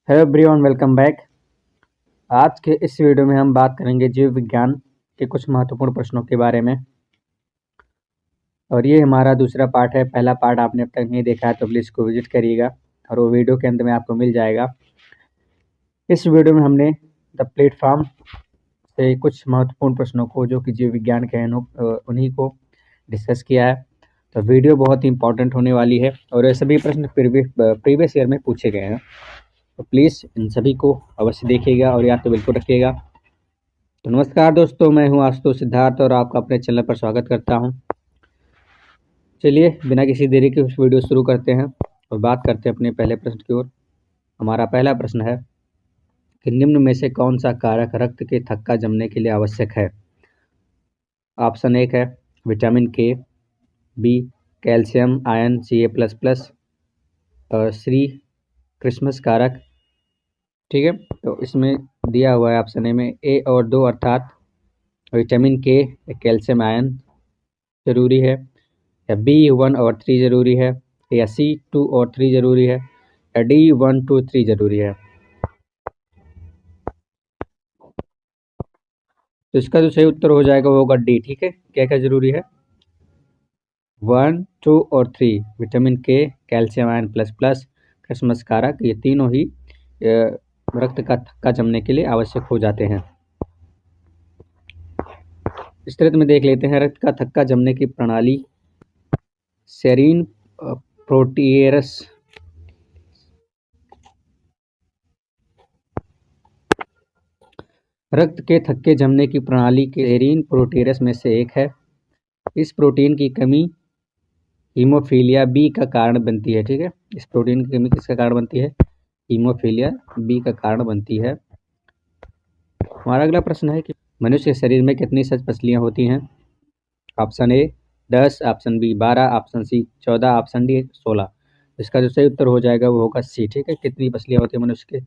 Hello everyone, welcome back. आज के इस वीडियो में हम बात करेंगे जीव विज्ञान के कुछ महत्वपूर्ण प्रश्नों के बारे में। और ये हमारा दूसरा पार्ट है। पहला पार्ट आपने अब तक नहीं देखा है तो प्लीज़ को विजिट करिएगा और वो वीडियो के अंत में आपको मिल जाएगा। इस वीडियो में हमने द प्लेटफॉर्म से कुछ महत्वपूर्ण प्रश्नों को जो कि जीव विज्ञान के हैं उन्हीं को डिस्कस किया है। तो वीडियो बहुत ही इंपॉर्टेंट होने वाली है और ये सभी प्रश्न प्रीवियस ईयर में पूछे गए हैं। तो प्लीज़ इन सभी को अवश्य देखिएगा और याद तो बिल्कुल रखिएगा। तो नमस्कार दोस्तों, मैं हूं आशुतोष सिद्धार्थ और आपका अपने चैनल पर स्वागत करता हूं। चलिए बिना किसी देरी के उस वीडियो शुरू करते हैं और बात करते हैं अपने पहले प्रश्न की ओर। हमारा पहला प्रश्न है कि निम्न में से कौन सा कारक रक्त के थक्का जमने के लिए आवश्यक है। ऑप्शन 1 है विटामिन के, बी कैल्शियम आयन Ca++, और सी क्रिसमस कारक। ठीक है, तो इसमें दिया हुआ है ऑप्शन ए में ए और 2 अर्थात विटामिन के या कैल्शियम आयन जरूरी है, या बी 1 और 3 जरूरी है, या सी 2 और 3 जरूरी है, या डी 1 2 3 जरूरी है। तो इसका जो सही उत्तर हो जाएगा वो होगा डी। ठीक है, क्या क्या जरूरी है? 1 2 और 3 विटामिन के, कैल्शियम आयन ++ क्रिसमस कारक, ये तीनों ही रक्त का थक्का जमने के लिए आवश्यक हो जाते हैं। इस तरह में देख लेते हैं रक्त का थक्का जमने की प्रणाली। सेरीन प्रोटीयरस रक्त के थक्के जमने की प्रणाली के सेरीन प्रोटीयरस में से एक है। इस प्रोटीन की कमी हीमोफीलिया बी का कारण बनती है। ठीक है, इस प्रोटीन की कमी किसका कारण बनती है? हीमोफीलिया बी का कारण बनती है। हमारा अगला प्रश्न है कि मनुष्य के शरीर में कितनी सचपसलियाँ होती हैं। Option A 10, option B 12, option C 14, option D 16। इसका जो सही उत्तर हो जाएगा वो होगा सी। ठीक है, कितनी पसलियाँ होती हैं मनुष्य के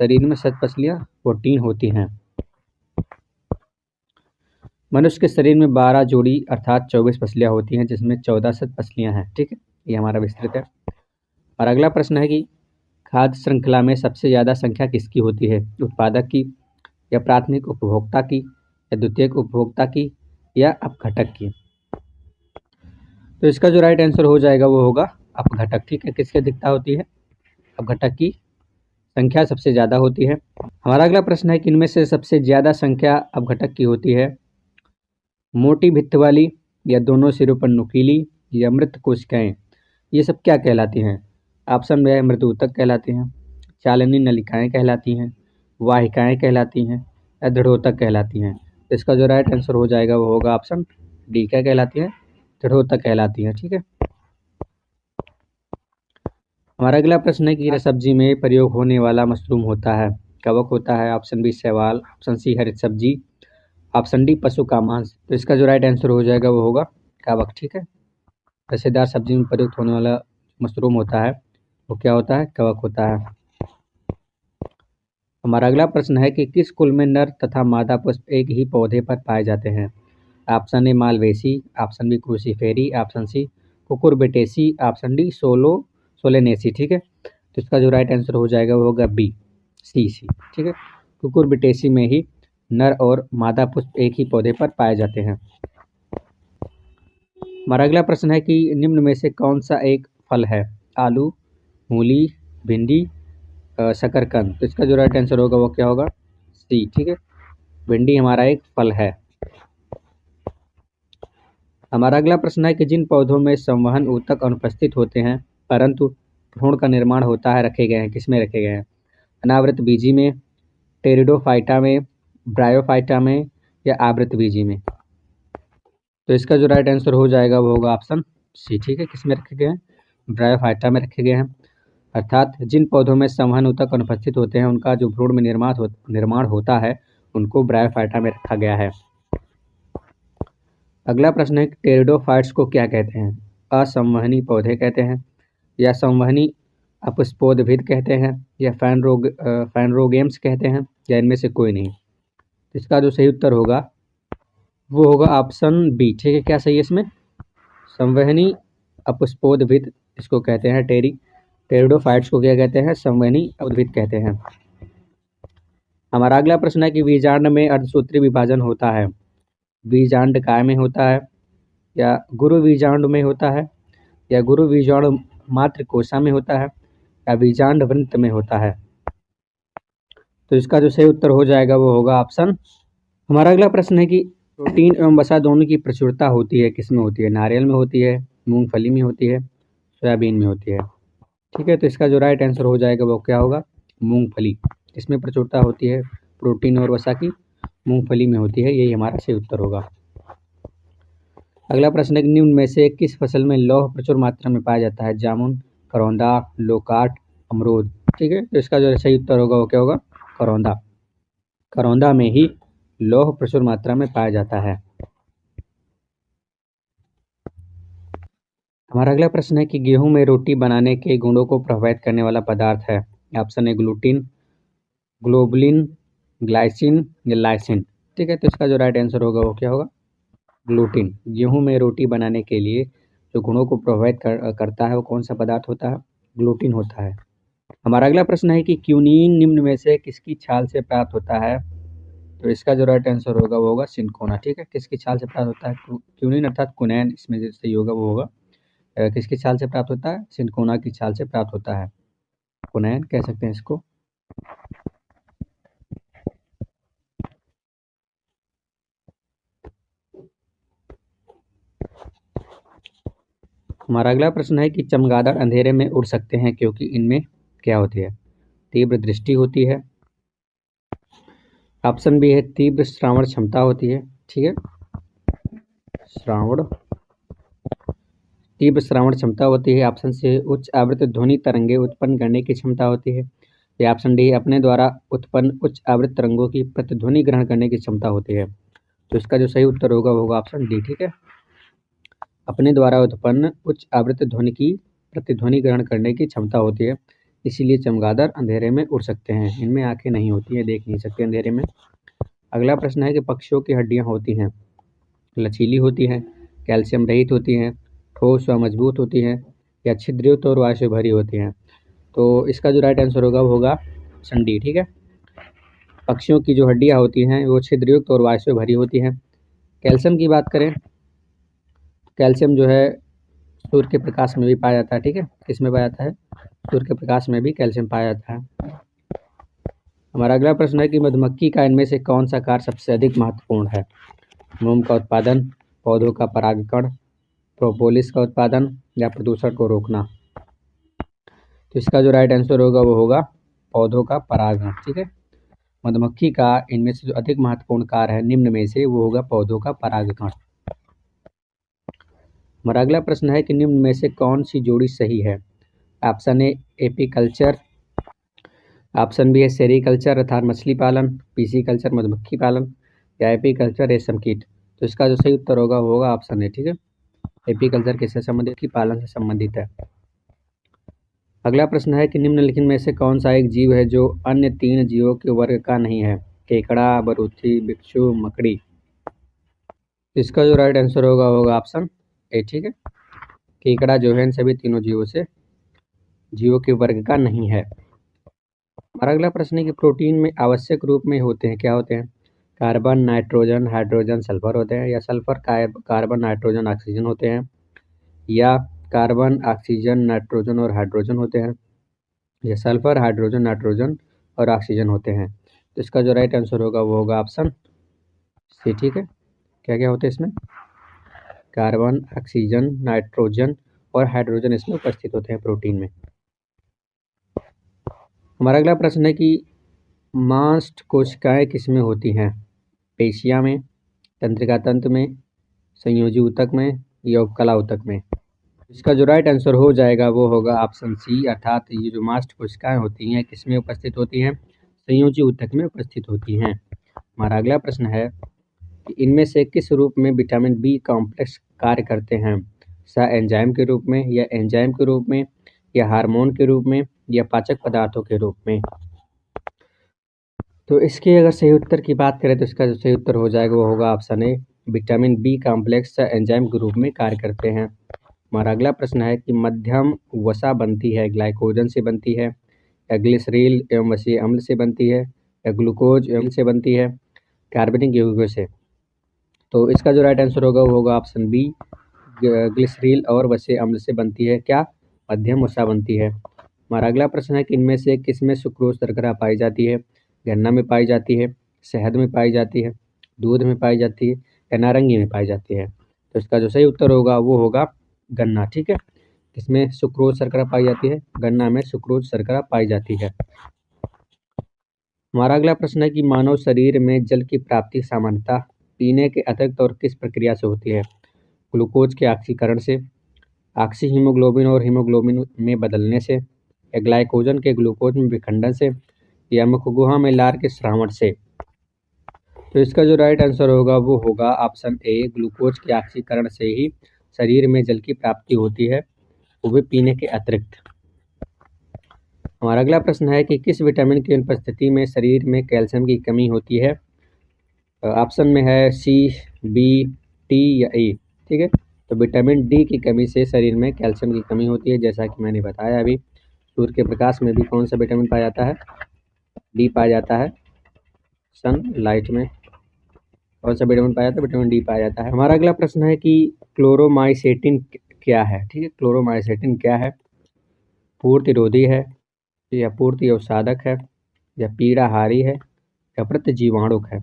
शरीर में? सचपसलियाँ 14 होती हैं। मनुष्य के शरीर में 12 जोड़ी अर्थात 24 पसलियाँ होती हैं, जिसमें 14 सचपसलियाँ हैं। ठीक है, ये हमारा विस्तृत है। और अगला प्रश्न है कि खाद्य श्रृंखला में सबसे ज़्यादा संख्या किसकी होती है? उत्पादक की, या प्राथमिक उपभोक्ता की, या द्वितीयक उपभोक्ता की, या अपघटक की? तो इसका जो राइट आंसर हो जाएगा वो होगा अपघटक। ठीक है, किसकी अधिकता होती है? अपघटक की संख्या सबसे ज़्यादा होती है। हमारा अगला प्रश्न है कि इनमें से सबसे ज़्यादा संख्या अपघटक की होती है। मोटी भित्त वाली, या दोनों सिरों पर नुकीली, या मृत कोशिकाएं। ये सब क्या कहलाती हैं? ऑप्शन में मृत ऊतक कहलाती हैं, चालनी नलिकाएं कहलाती हैं, वाहिकाएं कहलाती हैं, या दृढ़ोतक कहलाती हैं। तो इसका जो राइट आंसर हो जाएगा वो होगा ऑप्शन डी। क्या कहलाती हैं? दृढ़ोतक कहलाती हैं। ठीक है, हमारा अगला प्रश्न है कि सब्जी में प्रयोग होने वाला मशरूम होता है, कवक होता है। ऑप्शन बी शैवाल, ऑप्शन सी हरी सब्जी, ऑप्शन डी पशु का मांस। तो इसका जो राइट आंसर हो जाएगा वो होगा कवक। ठीक है, रसेदार सब्जी में प्रयुक्त होने वाला मशरूम होता है वो क्या होता है? कवक होता है। हमारा अगला प्रश्न है कि किस कुल में नर तथा मादा पुष्प एक ही पौधे पर पाए जाते हैं। Option A malvaceae, option B cruciferae, option C cucurbitaceae, option D solanaceae. ठीक है, तो इसका जो राइट आंसर हो जाएगा वो होगा बी सी। ठीक है, कुकुरबिटेसी में ही नर और मादा पुष्प एक ही पौधे पर पाए जाते हैं। हमारा अगला प्रश्न है कि निम्न में से कौन सा एक फल है? आलू, मूली, भिंडी, शकरकंद। तो इसका जो राइट आंसर होगा वो क्या होगा? सी। ठीक है, भिंडी हमारा एक फल है। हमारा अगला प्रश्न है कि जिन पौधों में संवहन ऊतक अनुपस्थित होते हैं परंतु भ्रूण का निर्माण होता है रखे गए हैं, किसमें रखे गए हैं? अनावृत बीजी में, टेरिडोफाइटा में, ब्रायोफाइटा में, या आवृत बीजी में? तो इसका जो राइट आंसर हो जाएगा वो होगा ऑप्शन सी। ठीक है, किसमें रखे गए हैं? ब्रायोफाइटा में रखे गए हैं। अर्थात जिन पौधों में संवहन ऊतक अनुपस्थित होते हैं उनका जो भ्रूण में निर्माण होता है उनको ब्रायोफाइटा में रखा गया है। अगला प्रश्न है टेरिडोफाइट्स को क्या कहते हैं? असंवहनी पौधे कहते हैं, या संवहनी अपुष्पोद्भिद कहते हैं, या फैनरोगेम्स कहते हैं, या इनमें से कोई नहीं? इसका जो सही उत्तर होगा वो होगा ऑप्शन बी। ठीक है, क्या सही है इसमें? संवहनी अपुष्पोद्भिद इसको कहते हैं टेरिडोफाइट्स को क्या कहते हैं? संवहनी उद्भिद कहते हैं। हमारा अगला प्रश्न है कि बीजांड में अर्धसूत्री विभाजन होता है। बीजांड काय में होता है, या गुरु बीजांड में होता है, या गुरु बीजांड मात्र कोशा में होता है, या बीजांड वृंत में होता है? तो इसका जो सही उत्तर हो जाएगा वो होगा ऑप्शन। हमारा अगला प्रश्न है कि प्रोटीन एवं वसा दोनों की प्रचुरता होती है, किस में होती है? नारियल में होती है, मूंगफली में होती है, सोयाबीन में होती है। ठीक है, तो इसका जो राइट आंसर हो जाएगा वो क्या होगा? मूंगफली। इसमें प्रचुरता होती है प्रोटीन और वसा की, मूंगफली में होती है। यही हमारा सही उत्तर होगा। अगला प्रश्न है कि निम्न में से किस फसल में लौह प्रचुर मात्रा में पाया जाता है? जामुन, करौंदा, लोकाट, अमरूद। ठीक है, तो इसका जो सही उत्तर होगा वो क्या होगा? करौंदा। करौंदा में ही लौह प्रचुर मात्रा में पाया जाता है। हमारा अगला प्रश्न है कि गेहूं में रोटी बनाने के गुणों को प्रभावित करने वाला पदार्थ है। ऑप्शन है ग्लूटीन, ग्लोबुलिन, ग्लाइसिन या लाइसिन। ठीक है, तो इसका जो राइट आंसर होगा वो क्या होगा? ग्लूटीन। गेहूं में रोटी बनाने के लिए जो गुणों को प्रभावित करता है वो कौन सा पदार्थ होता है? ग्लूटीन होता है। हमारा अगला प्रश्न है कि क्यूनिन निम्न में से किसकी छाल से प्राप्त होता है? तो इसका जो राइट आंसर होगा वो होगा सिनकोना। ठीक है, किसकी छाल से प्राप्त होता है? क्यूनिन अर्थात कुनैन, इसमें जो सही होगा वो होगा किसकी छाल से प्राप्त होता है? सिनकोना की छाल से प्राप्त होता है। कुनैन कह सकते हैं इसको। हमारा अगला प्रश्न है कि चमगादड़ अंधेरे में उड़ सकते हैं क्योंकि इनमें क्या होती है? तीव्र दृष्टि होती है। ऑप्शन बी है तीव्र श्रावण क्षमता होती है। ठीक है, तीव्र श्रावण क्षमता होती है। ऑप्शन सी उच्च आवृत्ति ध्वनि तरंगे उत्पन्न करने की क्षमता होती है। या ऑप्शन डी अपने द्वारा उत्पन्न उच्च आवृत्ति तरंगों की प्रतिध्वनि ग्रहण करने की क्षमता होती है। तो इसका जो सही उत्तर होगा वो होगा ऑप्शन डी। ठीक है, अपने द्वारा उत्पन्न उच्च आवृत्ति ध्वनि की प्रतिध्वनि ग्रहण करने की क्षमता होती है, इसीलिए चमगादड़ अंधेरे में उड़ सकते हैं। इनमें आंखें नहीं होती है, देख नहीं सकते अंधेरे में। अगला प्रश्न है कि पक्षियों की हड्डियां होती हैं, लचीली होती हैं, कैल्शियम रहित होती हैं, ठोस व मजबूत होती हैं, या छिद्रयुक्त और वायु से भरी होती हैं? तो इसका जो राइट आंसर होगा वो होगा ऑप्शन डी। ठीक है, पक्षियों की जो हड्डियां होती हैं वो छिद्रयुक्त और वायु से भरी होती हैं। कैल्शियम की बात करें, कैल्शियम जो है सूर्य के प्रकाश में भी पाया जाता है। ठीक है, किसमें पाया जाता है? सूर्य के प्रकाश में भी कैल्शियम पाया जाता है। हमारा अगला प्रश्न है कि मधुमक्खी का इनमें से कौन सा कार्य सबसे अधिक महत्वपूर्ण है? मोम का उत्पादन, पौधों का परागकण, प्रोपोलिस का उत्पादन, या प्रदूषण को रोकना? तो इसका जो राइट आंसर होगा वो होगा पौधों का परागण। ठीक है, मधुमक्खी का इनमें से जो अधिक महत्वपूर्ण कार्य है निम्न में से वो होगा पौधों का परागकण। हमारा अगला प्रश्न है कि निम्न में से कौन सी जोड़ी सही है? Option A apiculture, option B है सेरीकल्चर अर्थात मछली पालन, पीसीकल्चर मधुमक्खी पालन, या एपीकल्चर रेशम कीट? तो इसका जो सही उत्तर होगा वो होगा ऑप्शन ए। ठीक है, एपीकल्चर किससे संबंधित? की पालन से संबंधित है। अगला प्रश्न है कि निम्नलिखित में से कौन सा एक जीव है जो अन्य 3 जीवों के वर्ग का नहीं है? केकड़ा, बरूथी, बिच्छू, मकड़ी? इसका जो राइट आंसर होगा होगा ऑप्शन ए। ठीक है, केकड़ा जो है इन सभी तीनों जीवों के वर्ग का नहीं है। हमारा अगला प्रश्न है कि प्रोटीन में आवश्यक रूप में होते हैं, क्या होते हैं? कार्बन, नाइट्रोजन, हाइड्रोजन, सल्फर होते हैं, या सल्फर, कार्बन, नाइट्रोजन, ऑक्सीजन होते हैं, या कार्बन, ऑक्सीजन, नाइट्रोजन और हाइड्रोजन होते हैं, या सल्फर, हाइड्रोजन, नाइट्रोजन और ऑक्सीजन होते हैं? तो इसका जो राइट आंसर होगा वो होगा ऑप्शन सी। ठीक है, क्या क्या होते हैं इसमें? कार्बन, ऑक्सीजन, नाइट्रोजन और हाइड्रोजन इसमें उपस्थित होते हैं प्रोटीन में। हमारा अगला प्रश्न है कि मास्ट कोशिकाएं किसमें होती हैं? पेशिया में, तंत्रिका तंत्र में, संयोजी ऊतक में, या उपकला ऊतक में? इसका जो राइट आंसर हो जाएगा वो होगा ऑप्शन सी, अर्थात ये जो मास्ट कोशिकाएं होती हैं किसमें उपस्थित होती हैं? संयोजी ऊतक में उपस्थित होती हैं। हमारा अगला प्रश्न है कि इनमें से किस रूप में विटामिन बी कॉम्प्लेक्स कार्य करते हैं? एंजाइम के रूप में, या एंजाइम के रूप में, या हार्मोन के रूप में, या पाचक पदार्थों के रूप में? तो इसके अगर सही उत्तर की बात करें तो इसका जो सही उत्तर हो जाएगा वो होगा option A, vitamin B complex enzyme के रूप में कार्य करते हैं। हमारा अगला प्रश्न है कि मध्यम वसा बनती है ग्लाइकोजन से बनती है, या ग्लिसरील एवं वसीय अम्ल से बनती है, या ग्लूकोज एवं से बनती है, कार्बनिक यौगिकों से। तो इसका जो राइट आंसर होगा वो होगा ऑप्शन बी, ग्लिसरील और वसीय अम्ल से बनती है क्या, मध्यम वसा बनती है। हमारा अगला प्रश्न है कि इनमें से किसमें सुक्रोज शर्करा पाई जाती है, गन्ना में पाई जाती है, शहद में पाई जाती है, दूध में पाई जाती है, या नारंगी में पाई जाती है। तो इसका जो सही उत्तर होगा वो होगा गन्ना। ठीक है, इसमें सुक्रोज शर्करा पाई जाती है, गन्ना में सुक्रोज शर्करा पाई जाती है। हमारा अगला प्रश्न है कि मानव शरीर में जल की प्राप्ति सामान्यतः पीने के अतिरिक्त और किस प्रक्रिया से होती है, ग्लूकोज के ऑक्सीकरण से, ऑक्सी हीमोग्लोबिन और हीमोग्लोबिन में बदलने से, या ग्लाइकोजन के ग्लूकोज में विखंडन से, या मुखगुहा में लार के श्रावण से। तो इसका जो राइट आंसर होगा वो होगा ऑप्शन ए, ग्लूकोज के ऑक्सीकरण से ही शरीर में जल की प्राप्ति होती है, वो भी पीने के अतिरिक्त। हमारा अगला प्रश्न है कि किस विटामिन की अनुपस्थिति में शरीर में कैल्शियम की कमी होती है। ऑप्शन में है सी, बी, टी या ए। ठीक है, तो विटामिन डी की कमी से शरीर में कैल्शियम की कमी होती है, जैसा कि मैंने बताया अभी। सूर्य के प्रकाश में भी कौन सा विटामिन पाया जाता है, डी पाया जाता है। सनलाइट में कौन सा विटामिन पाया जाता है, विटामिन डी पाया जाता है। हमारा अगला प्रश्न है कि क्लोरोमाइसेटिन क्या है। ठीक है, क्लोरोमाइसेटिन क्या है, पूर्तिरोधी है, या पूर्ति अवसादक है, या पीड़ाहारी है, या प्रतिजीवाणुक है।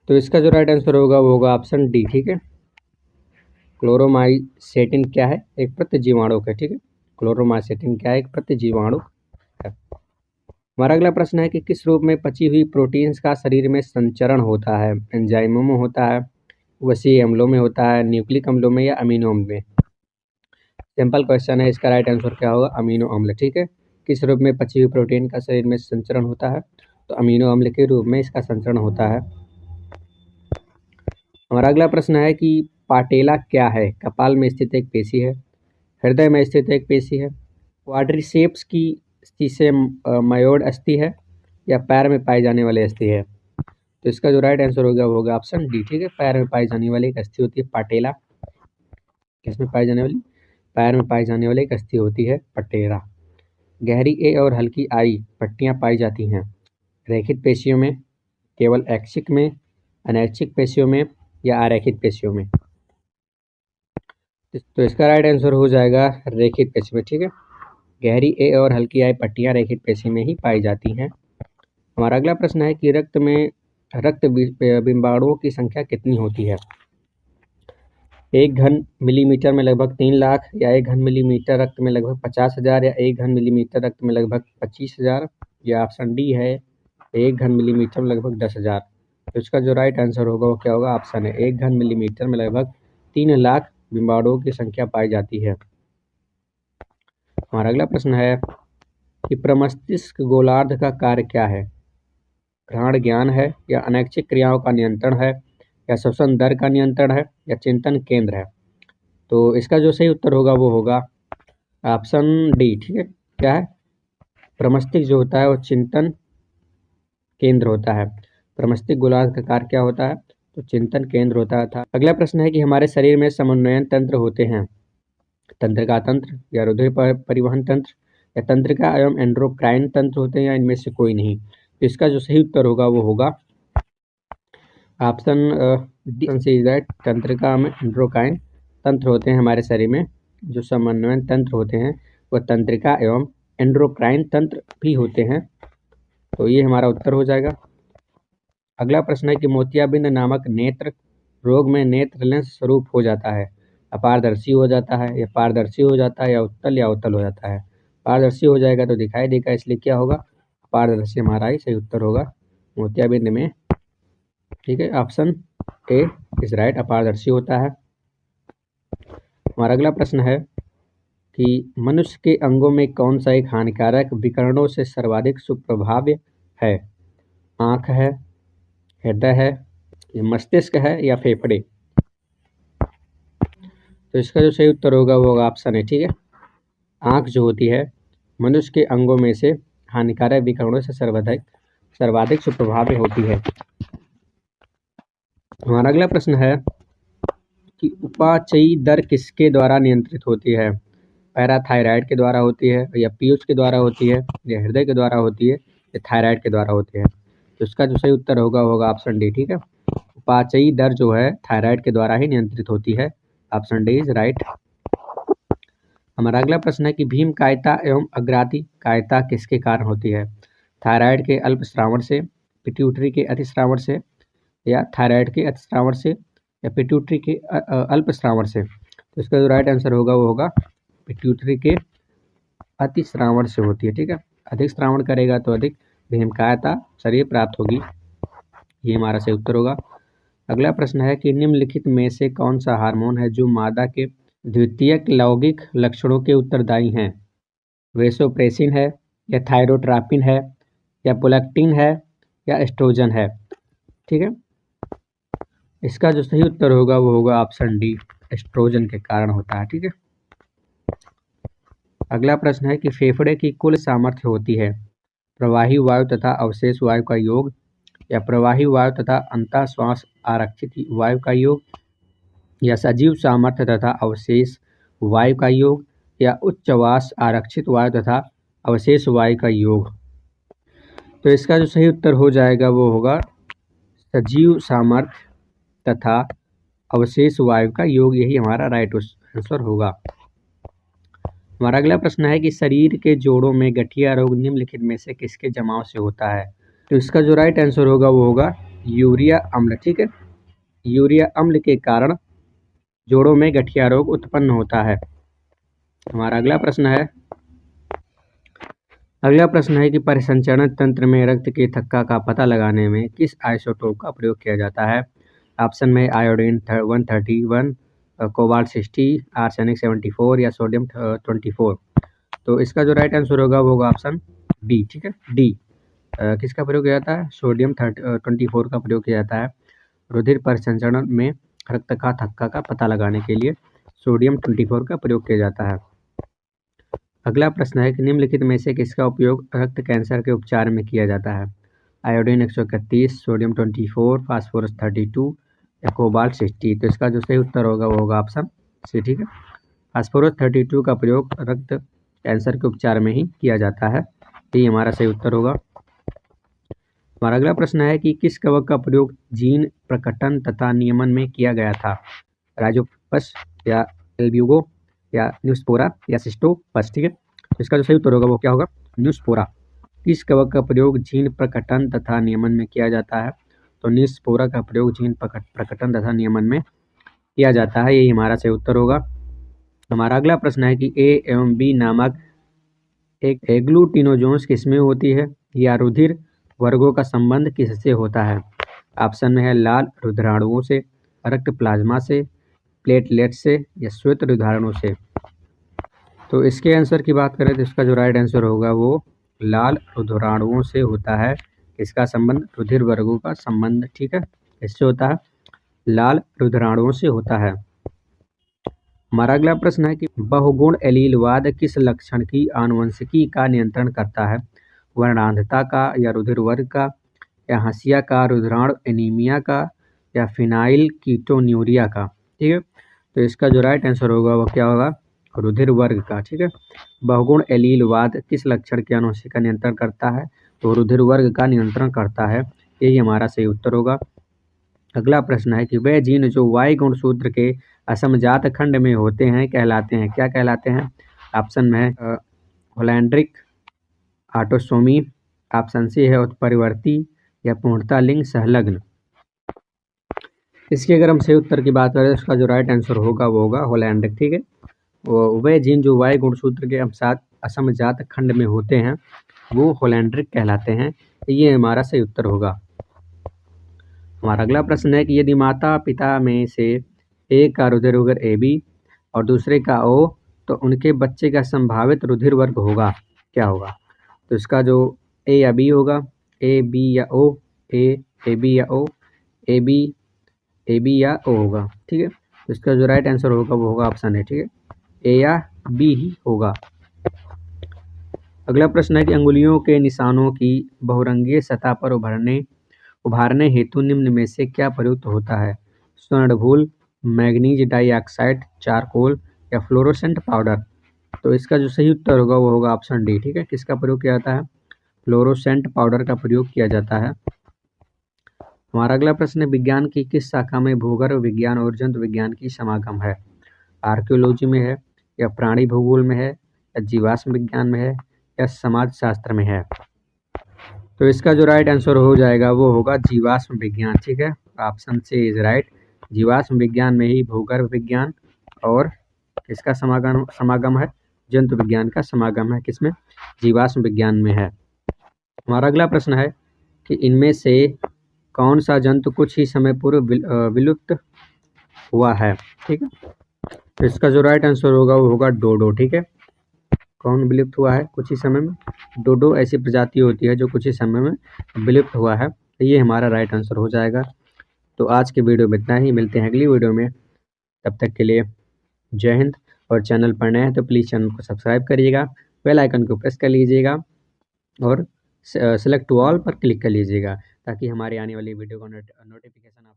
तो इसका जो राइट आंसर होगा वो होगा ऑप्शन डी। ठीक है, क्लोरोमाइसेटिन क्या है, एक प्रतिजीवाणुक है। ठीक है, क्लोरोमाइसेटिन क्या है, एक प्रतिजीवाणुक है। हमारा अगला प्रश्न है कि किस रूप में पची हुई प्रोटीन्स का शरीर में संचरण होता है, एंजाइमों में होता है, वसीय अम्लों में होता है, न्यूक्लिक अम्लों में, या अमीनो अम्ल में। सिंपल क्वेश्चन है, इसका राइट आंसर क्या होगा, अमीनो अम्ल। ठीक है, किस रूप में पची हुई प्रोटीन का शरीर में संचरण होता है, तो अमीनो अम्ल के रूप में इसका संचरण होता है। हमारा अगला प्रश्न है कि पाटेला क्या है, कपाल में स्थित एक पेशी है, हृदय में स्थित एक पेशी है, क्वाड्रिसेप्स की सीसेमयोड अस्थि है, या पैर में पाई जाने वाली अस्थि है। तो इसका जो राइट आंसर होगा वो होगा ऑप्शन डी। ठीक है, पैर में पाई जाने वाली एक अस्थि होती है पाटेला। किसमें पाई जाने वाली, पैर में पाई जाने वाली एक अस्थि होती है पटेरा। गहरी ए और हल्की आई पट्टियां पाई जाती हैं रैखिक पेशियों में, केवल ऐच्छिक में, अनैच्छिक पेशियों में, या अरैखिक पेशियों में। तो इसका राइट आंसर हो जाएगा रैखिक पेशी में। ठीक है, गहरी ए और हल्की आई पट्टियां रैखिक पेशी में ही पाई जाती हैं। हमारा अगला प्रश्न है कि रक्त में रक्त बिंबाणुओं की संख्या कितनी होती है, 1 घन मिलीमीटर में लगभग 3 लाख, या 1 घन मिलीमीटर रक्त में लगभग 50,000, या 1 घन मिलीमीटर रक्त में लगभग 25,000, या ऑप्शन डी है 1 घन मिलीमीटर में लगभग 10,000। तो इसका जो राइट आंसर होगा वो क्या होगा, ऑप्शन है 1 घन मिलीमीटर में लगभग 3 लाख बिंबाणुओं की संख्या पाई जाती है। हमारा अगला प्रश्न है कि प्रमस्तिष्क गोलार्ध का कार्य क्या है, ग्रहण ज्ञान है, या अनैच्छिक क्रियाओं का नियंत्रण है, या श्वसन दर का नियंत्रण है, या चिंतन केंद्र है। तो इसका जो सही उत्तर होगा वो होगा ऑप्शन डी। ठीक है, क्या है, प्रमस्तिष्क जो होता है वो चिंतन केंद्र होता है। प्रमस्तिष्क गोलार्ध का कार्य क्या होता है, तो चिंतन केंद्र होता था। अगला प्रश्न है कि हमारे शरीर में समन्वयन तंत्र होते हैं, तंत्रिका तंत्र, या रुधिर परिवहन तंत्र, या तंत्रिका एवं एंड्रोक्राइन तंत्र होते हैं, या इनमें से कोई नहीं। तो इसका जो सही उत्तर होगा वो होगा ऑप्शन डी, तंत्रिका में एंड्रोक्राइन तंत्र होते हैं हमारे शरीर में। जो समन्वयन तंत्र होते हैं वो तंत्रिका एवं एंड्रोक्राइन तंत्र भी होते हैं। तो ये हमारा उत्तर हो जाएगा। अगला प्रश्न है कि मोतियाबिंद नामक नेत्र रोग में नेत्र लेंस स्वरूप हो जाता है, अपारदर्शी हो जाता है, या पारदर्शी हो जाता है, या उत्तल हो जाता है। पारदर्शी हो जाएगा तो दिखाई देगा, इसलिए क्या होगा, पारदर्शी हमारा ही सही उत्तर होगा मोतियाबिंद में। ठीक है, ऑप्शन ए इज राइट, अपारदर्शी होता है। हमारा अगला प्रश्न है कि मनुष्य के अंगों में कौन सा एक हानिकारक विकिरणों से सर्वाधिक सुप्रभाव्य है, आँख है, हृदय है, या मस्तिष्क है, या फेफड़े। तो इसका जो सही उत्तर होगा वो होगा ऑप्शन है। ठीक है, आँख जो होती है मनुष्य के अंगों में से हानिकारक विकिरणों से सर्वाधिक सुप्रभाव्य होती है। हमारा अगला प्रश्न है कि उपाचयी दर किसके द्वारा नियंत्रित होती है? पैराथायराइड के द्वारा होती है, या पीयूष के द्वारा होती है, या हृदय के द्वारा होती है, या थायराइड के द्वारा होती है? तो इसका जो सही उत्तर होगा वो होगा ऑप्शन डी। ठीक है, उपाचयी दर जो है थायराइड के द्वारा ही नियंत्रित होती है। Option D is right. हमारा अगला प्रश्न है कि भीम कायता एवं अग्राती कायता किसके कारण होती है? थायराइड के अल्पस्रावन से, पिट्यूटरी के अतिस्रावन से, या थायराइड के अतिस्रावन से, या पिट्यूटरी के अल्पस्रावन से? तो इसका जो राइट आंसर होगा वो होगा पिट्यूटरी के अतिस्रावन से होती है। ठीक है, अधिक स्रावन करेगा तो अधिक भीमकायता शरीर प्राप्त होगी। ये हमारा सही उत्तर होगा। अगला प्रश्न है कि निम्नलिखित में से कौन सा हार्मोन है जो मादा के द्वितीयक लैंगिक लक्षणों के उत्तरदायी हैं? वेसोप्रेसिन है, या थायरोट्रापिन है, या प्रोलैक्टिन है, या एस्ट्रोजन है? ठीक है, इसका जो सही उत्तर होगा वो होगा ऑप्शन डी, एस्ट्रोजन के कारण होता है। ठीक है, अगला प्रश्न है कि फेफड़े की कुल सामर्थ्य होती है प्रवाही वायु तथा अवशेष वायु का योग, या प्रवाही वायु तथा अंतः श्वास आरक्षित वायु का योग, या सजीव सामर्थ्य तथा अवशेष वायु का योग, या उच्चवास आरक्षित वायु तथा अवशेष वायु का योग? तो इसका जो सही उत्तर हो जाएगा वो होगा सजीव सामर्थ्य तथा अवशेष वायु का योग। यही हमारा राइट आंसर होगा। हमारा अगला प्रश्न है कि शरीर के जोड़ों में गठिया रोग निम्नलिखित में से किसके जमाव से होता है? तो इसका जो राइट आंसर होगा वो होगा यूरिया अम्ल। ठीक है, यूरिया अम्ल के कारण जोड़ों में गठिया रोग उत्पन्न होता है। हमारा अगला प्रश्न है कि परिसंचरण तंत्र में रक्त के थक्का का पता लगाने में किस आइसोटोप का प्रयोग किया जाता है? ऑप्शन में आयोडीन 131, कोबाल्ट 60, आर्सेनिक 74, या सोडियम 24। तो इसका जो राइट आंसर होगा वो होगा ऑप्शन बी। ठीक है, डी। किसका प्रयोग किया जाता है? सोडियम 24 का प्रयोग किया जाता है रुधिर परिसंचरण में रक्त का थक्का का पता लगाने के लिए सोडियम 24 का प्रयोग किया जाता है। अगला प्रश्न है कि निम्नलिखित में से किसका उपयोग रक्त कैंसर के उपचार में किया जाता है? आयोडीन 131, सोडियम 24, फास्फोरस 32, या कोबाल्ट 60? तो इसका जो सही उत्तर होगा वो होगा ऑप्शन सी। ठीक है, फास्फोरस 32 का प्रयोग रक्त कैंसर के उपचार में ही किया जाता है। यही हमारा सही उत्तर होगा। हमारा अगला प्रश्न है कि किस कवक का प्रयोग जीन प्रकटन तथा नियमन में किया गया था? राइजोपस, या एल्ब्यूगो, या न्यूस्पोरा, या सिस्टोपस? ठीक है, तो इसका जो सही उत्तर होगा वो क्या होगा? न्यूस्पोरा। किस कवक का प्रयोग जीन प्रकटन तथा नियमन में किया जाता है? तो न्यूस्पोरा का प्रयोग जीन प्रकटन तथा नियमन में किया जाता है। यही हमारा सही उत्तर होगा। हमारा अगला प्रश्न है कि ए एवं बी नामक एक एग्लूटिनोजोन्स किसमें होती है, या रुधिर वर्गों का संबंध किससे होता है? ऑप्शन में है लाल रुधिराणुओं से, रक्त प्लाज्मा से, प्लेटलेट से, या श्वेत रुधिराणु से? तो इसके आंसर की बात करें तो इसका जो राइट आंसर होगा वो लाल रुधिराणुओं से होता है। इसका संबंध रुधिर वर्गों का संबंध, ठीक है, इससे होता है, लाल रुधिराणुओं से होता है। हमारा अगला प्रश्न है कि बहुगुण एलीलवाद किस लक्षण की आनुवंशिकी का नियंत्रण करता है? वर्णांधता का, या रुधिर वर्ग का, या हंसिया का रुधिराणु एनीमिया का, या फिनाइल कीटोन्यूरिया का? ठीक है, तो इसका जो राइट आंसर होगा वो क्या होगा? रुधिर वर्ग का। ठीक है, बहुगुण एलीलवाद किस लक्षण की आनुवंशिकी का नियंत्रण करता है? तो रुधिर वर्ग का नियंत्रण करता है। यही हमारा सही उत्तर होगा। अगला प्रश्न है कि वह जीन जो वाई गुणसूत्र के असमजात खंड में होते हैं कहलाते हैं, क्या कहलाते हैं? ऑप्शन में है होलैंड्रिक ऑटोसोमी, ऑप्शन सी है उत्परिवर्ती, या पूर्णता लिंग संलग्न? इसके अगर हम सही उत्तर की बात करें तो इसका जो राइट आंसर होगा वो होगा होलैंड्रिक। ठीक है, वह जीन जो वाई गुणसूत्र के असमजात खंड में होते हैं वो होलैंड्रिक कहलाते हैं। ये हमारा सही उत्तर होगा। हमारा अगला प्रश्न है कि यदि माता पिता में से एक का रुधिर वर्ग AB और दूसरे का O, तो उनके बच्चे का संभावित रुधिर वर्ग होगा, क्या होगा? तो इसका जो A या B होगा, A B या O, A B या O, A B या O होगा। ठीक है, तो इसका जो राइट आंसर होगा वो होगा ऑप्शन है, ठीक है, A या B ही होगा। अगला प्रश्न है कि अंगुलियों के निशानों की बहुरंगीय सतह पर उभारने हेतु निम्न में से क्या प्रयुक्त होता है? स्वर्णभूल, मैग्नीज डाइऑक्साइड, चारकोल या फ्लोरोसेंट पाउडर। तो इसका जो सही उत्तर होगा वो होगा ऑप्शन डी। ठीक है, किसका प्रयोग किया जाता है? फ्लोरोसेंट पाउडर का प्रयोग किया जाता है। हमारा अगला प्रश्न है, विज्ञान की किस शाखा में भूगर्भ विज्ञान और जंतु विज्ञान की समागम है? आर्कियोलॉजी में है, या प्राणी भूगोल में है, या जीवाश्म विज्ञान में है, या समाज शास्त्र में है? तो इसका जो राइट आंसर हो जाएगा वो होगा जीवाश्म विज्ञान। ठीक है, ऑप्शन सी इज राइट। जीवाश्म विज्ञान में ही भूगर्भ विज्ञान और किसका समागम है? जंतु विज्ञान का समागम है। किसमें? जीवाश्म विज्ञान में है। हमारा अगला प्रश्न है कि इनमें से कौन सा जंतु कुछ ही समय पूर्व विलुप्त हुआ है? ठीक है, तो इसका जो राइट आंसर होगा वो होगा डोडो। ठीक है, कौन विलुप्त हुआ है कुछ ही समय में? डोडो ऐसी प्रजाति होती है जो कुछ ही समय में विलुप्त हुआ है। तो ये हमारा राइट आंसर हो जाएगा। तो आज के वीडियो में इतना ही, मिलते हैं अगली वीडियो में। तब तक के लिए जय हिंद। और चैनल पर नए हैं तो प्लीज़ चैनल को सब्सक्राइब करिएगा, बेल आइकन को प्रेस कर लीजिएगा और सेलेक्ट ऑल पर क्लिक कर लीजिएगा ताकि हमारे आने वाली वीडियो का नोटिफिकेशन आप